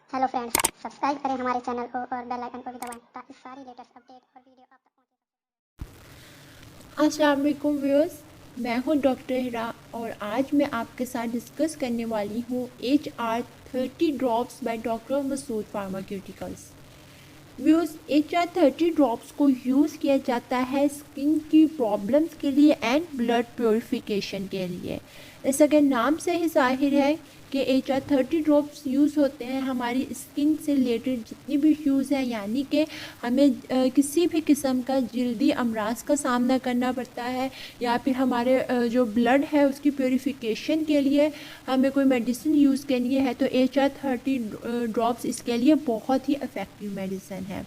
Hello friends, subscribe करें हमारे channel को और बेल आइकन को भी दबाएं ताकि सारी लेटेस्ट अपडेट और वीडियो आप तक पहुंचे। अस्सलाम वालेकुम व्यूअर्स, मैं हूं डॉक्टर हिरा और आज मैं आपके साथ डिस्कस करने वाली हूं HR30 drops by doctor Masood pharmaceuticals. Viewers, HR30 drops को यूज़ किया जाता है स्किन की प्रॉब्लम्स के लिए एंड ब्लड प्योरीफिकेशन के लिए। जैसा कि नाम से ही जाहिर है कि HR30 ड्रॉप्स यूज़ होते हैं हमारी स्किन से रिलेटेड जितनी भी इश्यूज़ हैं, यानी कि हमें किसी भी किस्म का जल्दी अमराज का सामना करना पड़ता है या फिर हमारे जो ब्लड है उसकी प्योरीफिकेशन के लिए हमें कोई मेडिसिन यूज़ करनी है तो HR30 ड्रॉप्स इसके लिए बहुत ही इफ़ेक्टिव मेडिसिन है।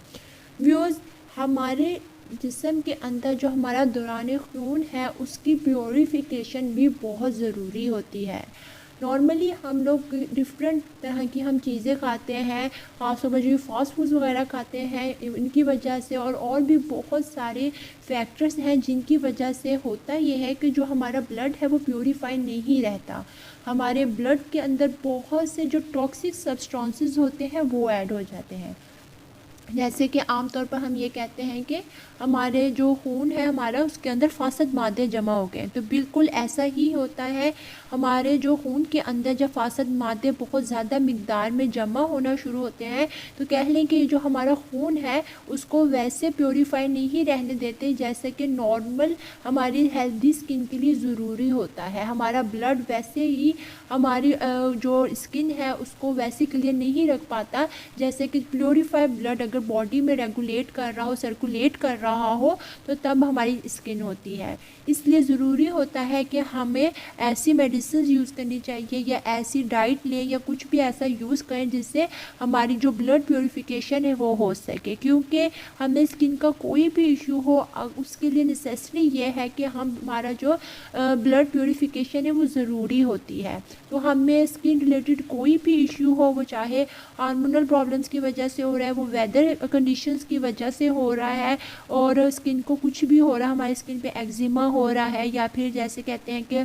व्यूअर्स, हमारे जिस्म के अंदर जो हमारा दौरान खून है उसकी प्योरीफिकेशन भी बहुत ज़रूरी होती है। नॉर्मली हम लोग डिफरेंट तरह की हम चीज़ें खाते हैं, ख़ासतौर पर जो फास्ट फूड वगैरह खाते हैं, इनकी वजह से और भी बहुत सारे फैक्टर्स हैं जिनकी वजह से होता ये है कि जो हमारा ब्लड है वो प्योरीफाई नहीं रहता। हमारे ब्लड के अंदर बहुत से जो टॉक्सिक सब्सटेंसेस होते हैं वो ऐड हो जाते हैं। जैसे कि आमतौर पर हम ये कहते हैं कि हमारे जो खून है हमारा उसके अंदर फासद मादे जमा हो गए, तो बिल्कुल ऐसा ही होता है। हमारे जो खून के अंदर जब फासद मादे बहुत ज़्यादा मिकदार में जमा होना शुरू होते हैं तो कह लें कि जो हमारा खून है उसको वैसे प्योरीफाई नहीं रहने देते जैसे कि नॉर्मल हमारी हेल्दी स्किन के लिए ज़रूरी होता है। हमारा ब्लड वैसे ही हमारी जो स्किन है उसको वैसे क्लियर नहीं रख पाता जैसे कि प्योरीफाइड ब्लड अगर बॉडी में रेगुलेट कर रहा हो, सर्कुलेट कर रहा हो तो तब हमारी स्किन होती है। इसलिए ज़रूरी होता है कि हमें ऐसी मेडिसिन यूज़ करनी चाहिए या ऐसी डाइट लें या कुछ भी ऐसा यूज़ करें जिससे हमारी जो ब्लड प्योरीफिकेशन है वो हो सके, क्योंकि हमें स्किन का कोई भी इशू हो उसके लिए नेसेसरी ये है कि हमारा जो ब्लड प्योरीफिकेशन है वो ज़रूरी होती है। तो हमें स्किन रिलेटेड कोई भी इशू हो, वो चाहे हार्मोनल प्रॉब्लम्स की वजह से हो रहा है, वो वेदर कंडीशंस की वजह से हो रहा है और स्किन को कुछ भी हो रहा है, हमारी स्किन पे एक्जिमा हो रहा है या फिर जैसे कहते हैं कि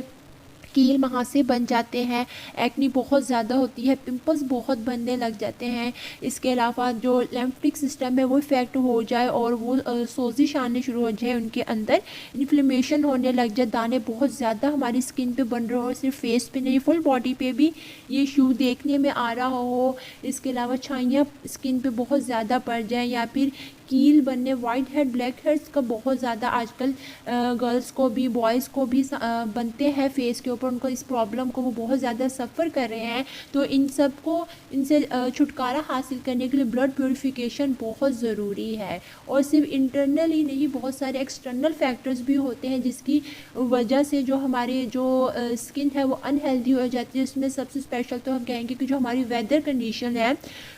कील महासे बन जाते हैं, एक्नी बहुत ज़्यादा होती है, पिंपल्स बहुत बनने लग जाते हैं। इसके अलावा जो लिम्फेटिक सिस्टम है वो इफ़ेक्ट हो जाए और वो सोजिश आने शुरू हो जाए, उनके अंदर इन्फ्लेमेशन होने लग जाए, दाने बहुत ज़्यादा हमारी स्किन पे बन रहे हो, सिर्फ फेस पे नहीं फुल बॉडी पे भी ये इशू देखने में आ रहा हो। इसके अलावा छाइयाँ स्किन पे बहुत ज़्यादा पड़ जाए या फिर कील बनने, वाइट हेड ब्लैक हेड्स का बहुत ज़्यादा आजकल गर्ल्स को भी बॉयज़ को भी बनते हैं फेस के ऊपर, उनको इस प्रॉब्लम को वो बहुत ज़्यादा सफ़र कर रहे हैं। तो इन सब को इनसे छुटकारा हासिल करने के लिए ब्लड प्योरीफिकेशन बहुत ज़रूरी है। और सिर्फ इंटरनल ही नहीं, बहुत सारे एक्सटर्नल फैक्टर्स भी होते हैं जिसकी वजह से जो हमारी जो स्किन है वो अनहेल्दी हो जाती है। इसमें सबसे स्पेशल तो हम कहेंगे कि जो हमारी वेदर कंडीशन है,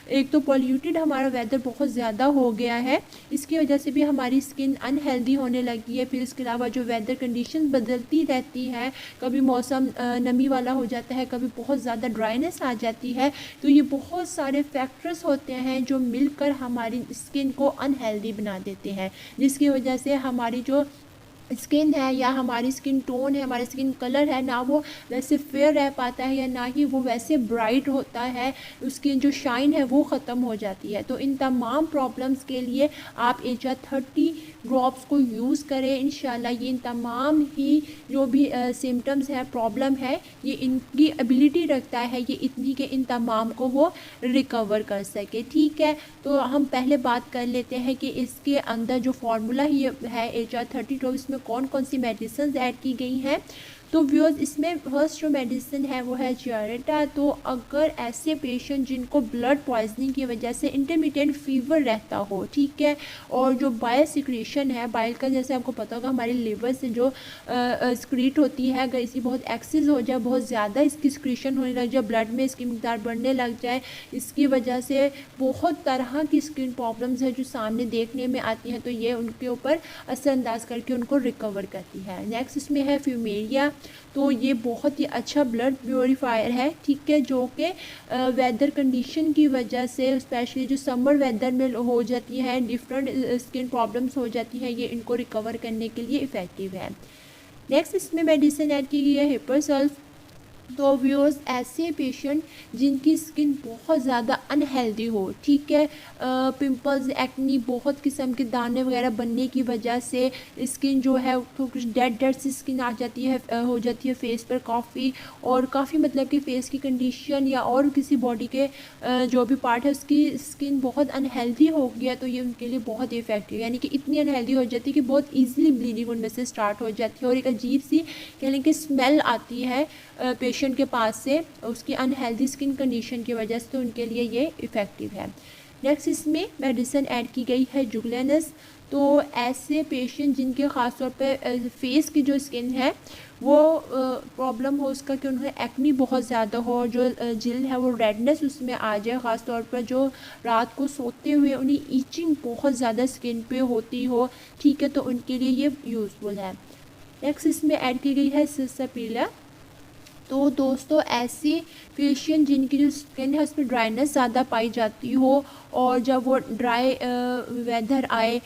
एक तो पॉल्यूटेड हमारा वेदर बहुत ज़्यादा हो गया है, इसकी वजह से भी हमारी स्किन अनहेल्दी होने लगी है। फिर इसके अलावा जो वेदर कंडीशन बदलती रहती है, कभी मौसम नमी वाला हो जाता है, कभी बहुत ज़्यादा ड्राइनेस आ जाती है, तो ये बहुत सारे फैक्टर्स होते हैं जो मिलकर हमारी स्किन को अनहेल्दी बना देते हैं, जिसकी वजह से हमारी जो स्किन है या हमारी स्किन टोन है, हमारी स्किन कलर है, ना वो वैसे फेयर रह पाता है या ना ही वो वैसे ब्राइट होता है, उसकी जो शाइन है वो ख़त्म हो जाती है। तो इन तमाम प्रॉब्लम्स के लिए आप HR30 ड्रॉप्स को यूज़ करें। इंशाल्लाह ये इन तमाम ही जो भी सिम्टम्स है, प्रॉब्लम है, ये इनकी एबिलिटी रखता है ये इतनी कि इन तमाम को वो रिकवर कर सके। ठीक है, तो हम पहले बात कर लेते हैं कि इसके अंदर जो फार्मूला ये है HR30 ड्रॉप, इसमें कौन कौन सी मेडिसिन ऐड की गई हैं। तो व्यूअर्स, इसमें फर्स्ट जो मेडिसिन है वो है चियरेटा। तो अगर ऐसे पेशेंट जिनको ब्लड पॉइजनिंग की वजह से इंटरमिटेंट फीवर रहता हो, ठीक है, और जो बाइल सिक्रेशन है, बाइल का जैसे आपको पता होगा हमारे लिवर से जो सिक्रीट होती है, अगर इसकी बहुत एक्सेस हो जाए, बहुत ज़्यादा इसकी सिक्रेशन होने लग जाए, ब्लड में इसकी मिकदार बढ़ने लग जाए, इसकी वजह से बहुत तरह की स्किन प्रॉब्लम्स है जो सामने देखने में आती हैं, तो ये उनके ऊपर असरअंदाज करके उनको रिकवर करती है। नेक्स्ट इसमें है फ्यूमेरिया। तो ये बहुत ही अच्छा ब्लड प्योरीफायर है, ठीक है, जो कि वेदर कंडीशन की वजह से, स्पेशली जो समर वेदर में हो जाती है, डिफरेंट स्किन प्रॉब्लम्स हो जाती हैं, ये इनको रिकवर करने के लिए इफ़ेक्टिव है। नेक्स्ट इसमें मेडिसिन ऐड की गई है हिपरसल्फ। तो व्यूअर्स, ऐसे पेशेंट जिनकी स्किन बहुत ज़्यादा अनहेल्दी हो, ठीक है, पिंपल्स, एक्नी, बहुत किस्म के दाने वगैरह बनने की वजह से स्किन जो है तो कुछ डेड सी स्किन आ जाती है, हो जाती है फेस पर काफ़ी मतलब कि फेस की कंडीशन या और किसी बॉडी के जो भी पार्ट है उसकी स्किन बहुत अनहेल्दी हो गया, तो ये उनके लिए बहुत इफेक्टिव, यानी कि इतनी अनहेल्दी हो जाती है कि बहुत ईजिली ब्लीडिंग उनमें से स्टार्ट हो जाती है और एक अजीब सी यानी कि स्मेल आती है पेशेंट के पास से उसकी अनहेल्दी स्किन कंडीशन की वजह से, तो उनके लिए ये इफ़ेक्टिव है। नेक्स्ट इसमें मेडिसिन ऐड की गई है जुगलेनस। तो ऐसे पेशेंट जिनके ख़ास तौर पे फेस की जो स्किन है वो प्रॉब्लम हो उसका कि उन्हें एक्नी बहुत ज़्यादा हो और जो जिल्द है वो रेडनेस उसमें आ जाए, ख़ास तौर पर जो रात को सोते हुए उन्हें ईचिंग बहुत ज़्यादा स्किन पे होती हो, ठीक है, तो उनके लिए ये यूज़फुल है। नेक्स्ट इसमें ऐड की गई है सिरसापिला। तो दोस्तों, ऐसी पेशेंट जिनकी जो स्किन है उसमें ड्राइनेस ज़्यादा पाई जाती हो और जब वो ड्राई वेदर आए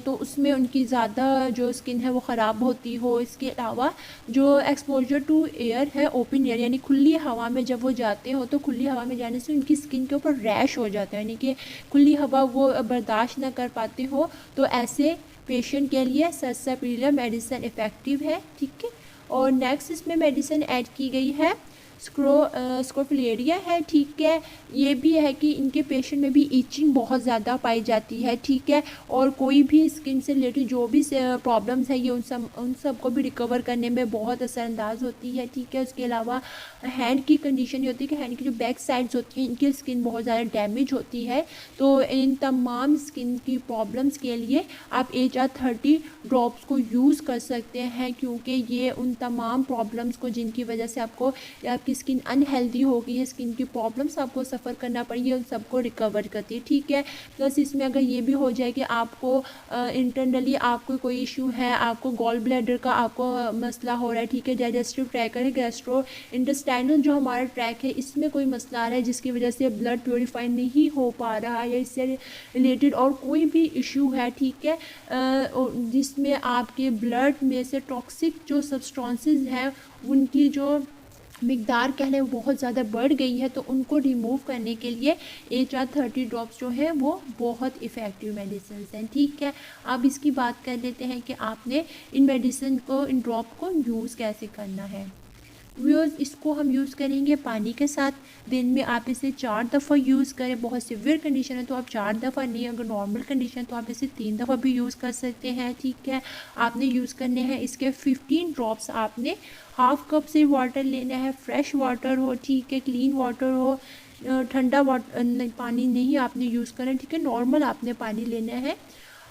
तो उसमें उनकी ज़्यादा जो स्किन है वो ख़राब होती हो। इसके अलावा जो एक्सपोजर टू एयर है, ओपन एयर यानी खुली हवा में जब वो जाते हो तो खुली हवा में जाने से उनकी स्किन के ऊपर रैश हो जाता है, यानी कि खुली हवा वो बर्दाश्त ना कर पाते हो, तो ऐसे पेशेंट के लिए सर्सापिला मेडिसिन इफ़ेक्टिव है, ठीक है। और नेक्स्ट इसमें मेडिसिन ऐड की गई है स्क्रोफिलेरिया है, ठीक है। ये भी है कि इनके पेशेंट में भी ईचिंग बहुत ज़्यादा पाई जाती है, ठीक है, और कोई भी स्किन से रिलेटेड जो भी प्रॉब्लम्स है ये उन सब को भी रिकवर करने में बहुत असरअंदाज होती है, ठीक है। उसके अलावा हैंड की कंडीशन ये होती है कि हैंड की जो बैक साइड्स होती हैं इनकी स्किन बहुत ज़्यादा डैमेज होती है, तो इन तमाम स्किन की प्रॉब्लम्स के लिए आप HR30 ड्रॉप्स को यूज़ कर सकते हैं, क्योंकि ये उन तमाम प्रॉब्लम्स को जिनकी वजह से आपको आपकी स्किन अनहेल्दी हो गई है, स्किन की प्रॉब्लम्स आपको सफ़र करना पड़ी है, उन सबको रिकवर करती है, ठीक है। प्लस इसमें अगर ये भी हो जाए कि आपको इंटरनली आपको कोई इशू है, आपको गॉल ब्लैडर का आपको मसला हो रहा है, ठीक है, डाइजेस्टिव ट्रैक है, गैस्ट्रो इंटेस्टाइनल जो हमारा ट्रैक है इसमें कोई मसला आ रहा है जिसकी वजह से ब्लड प्योरीफाई नहीं हो पा रहा है या इससे रिलेटेड और कोई भी इशू है, ठीक है, जिसमें आपके ब्लड में से टॉक्सिक जो सब्सटेंसेस हैं उनकी जो मिकदार कह लें बहुत ज़्यादा बढ़ गई है, तो उनको रिमूव करने के लिए HR30 ड्रॉप्स जो है वो बहुत इफ़ेक्टिव मेडिसिन हैं, ठीक है। अब इसकी बात कर लेते हैं कि आपने इन मेडिसिन को, इन ड्रॉप को यूज़ कैसे करना है। व्यूअर्स, इसको हम यूज़ करेंगे पानी के साथ। दिन में आप इसे 4 दफ़ा यूज़ करें। बहुत सीवियर कंडीशन है तो आप 4 दफ़ा नहीं, अगर नॉर्मल कंडीशन तो आप इसे 3 दफ़ा भी यूज़ कर सकते हैं, ठीक है। आपने यूज़ करने हैं इसके 15 ड्रॉप्स। आपने हाफ कप से वाटर लेना है, फ्रेश वाटर हो, ठीक है, क्लीन वाटर हो, ठंडा वाटर पानी नहीं आपने यूज़ करना, ठीक है, नॉर्मल आपने पानी लेना है।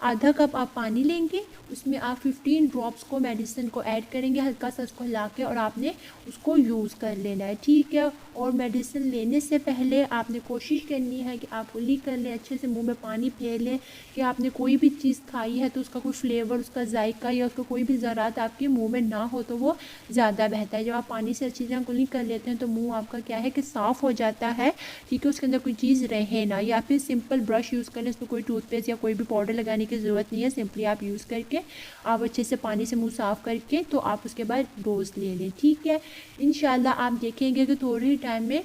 आधा कप आप पानी लेंगे, उसमें आप 15 ड्रॉप्स को मेडिसिन को ऐड करेंगे, हल्का सा उसको हिला के, और आपने उसको यूज़ कर लेना है, ठीक है। और मेडिसिन लेने से पहले आपने कोशिश करनी है कि आप कुल्ली कर लें, अच्छे से मुंह में पानी फेर लें कि आपने कोई भी चीज़ खाई है तो उसका कोई फ्लेवर, उसका जायका या उसका कोई भी ज़रात आपके मुँह में ना हो तो वो ज़्यादा बेहतर है। जब आप पानी से अच्छी तरह कुल्ली कर लेते हैं तो मुँह आपका क्या है कि साफ़ हो जाता है, ठीक है, उसके अंदर कोई चीज़ रहे ना। या फिर सिंपल ब्रश यूज़ कर लें, उसमें कोई टूथपेस्ट या कोई भी पाउडर लगाने की ज़रूरत नहीं है, सिंपली आप यूज़ करके आप अच्छे से पानी से मुंह साफ़ करके तो आप उसके बाद डोज ले लें, ठीक है। इंशाल्लाह आप देखेंगे कि थोड़ी टाइम में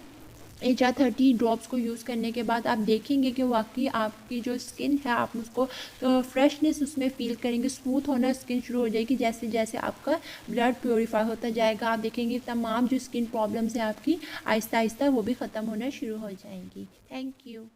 HR30 ड्रॉप्स को यूज़ करने के बाद आप देखेंगे कि वाकई आपकी जो स्किन है आप उसको फ्रेशनेस उसमें फ़ील करेंगे, स्मूथ होना स्किन शुरू हो जाएगी जैसे जैसे आपका ब्लड प्योरीफाई होता जाएगा। आप देखेंगे तमाम जो स्किन प्रॉब्लम्स है आपकी आहिस्ता आहिस्ता वो भी ख़त्म होना शुरू हो जाएंगी। Thank you.